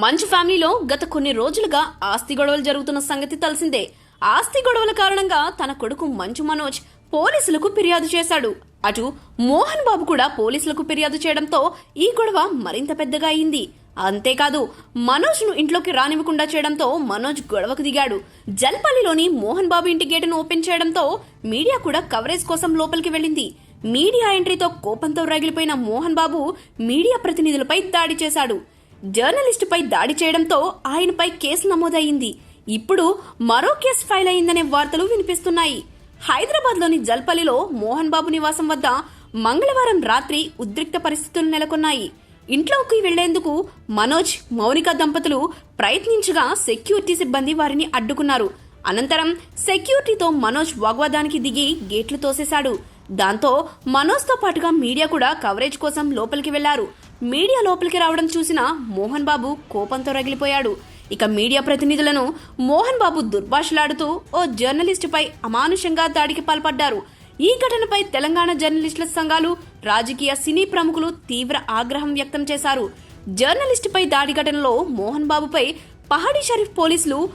మంచు ఫ్యామిలీలో గత కొన్ని రోజులుగా ఆస్తి గొడవలు జరుగుతున్న సంగతి తెలిసిందే. ఆస్తి గొడవల కారణంగా తన కొడుకు మంచు మనోజ్ పోలీసులకు ఫిర్యాదు చేశాడు. అటు మోహన్ బాబు కూడా పోలీసులకు ఫిర్యాదు చేయడంతో ఈ గొడవ మరింత పెద్దగా అయింది. అంతేకాదు మనోజ్ ను ఇంట్లోకి రానివ్వకుండా చేయడంతో మనోజ్ గొడవకు దిగాడు. జల్పల్లిలోని మోహన్ బాబు ఇంటి గేటును ఓపెన్ చేయడంతో మీడియా కూడా కవరేజ్ కోసం లోపలికి వెళ్ళింది. మీడియా ఎంట్రీతో కోపంతో రగిలిపోయిన మోహన్ బాబు మీడియా ప్రతినిధులపై దాడి చేశాడు. జర్నలిస్టుపై దాడి చేయడంతో ఆయనపై కేసు నమోదయ్యింది. ఇప్పుడు మరో కేసు ఫైల్ అయిందనే వార్తలు వినిపిస్తున్నాయి. హైదరాబాద్లోని జల్పల్లిలో మోహన్ బాబు నివాసం వద్ద మంగళవారం రాత్రి ఉద్రిక్త పరిస్థితులు నెలకొన్నాయి. ఇంట్లోకి వెళ్లేందుకు మనోజ్, మౌనిక దంపతులు ప్రయత్నించగా సెక్యూరిటీ సిబ్బంది వారిని అడ్డుకున్నారు. అనంతరం సెక్యూరిటీతో మనోజ్ వాగ్వాదానికి దిగి గేట్లు తోసేశాడు. దాంతో మనోజ్తో పాటుగా మీడియా కూడా కవరేజ్ కోసం లోపలికి వెళ్లారు. మీడియా లోపలికి రావడం చూసిన మోహన్ బాబు కోపంతో రగిలిపోయాడు. ఇక మీడియా ప్రతినిధులను మోహన్ బాబు దుర్భాషలాడుతూ ఓ జర్నలిస్టుపై అమానుషంగా దాడికి పాల్పడ్డారు. ఈ ఘటనపై తెలంగాణ జర్నలిస్టుల సంఘాలు, రాజకీయ సినీ ప్రముఖులు తీవ్ర ఆగ్రహం వ్యక్తం చేశారు. జర్నలిస్టుపై దాడి ఘటనలో మోహన్ బాబుపై పహాడీ షరీఫ్ పోలీసులు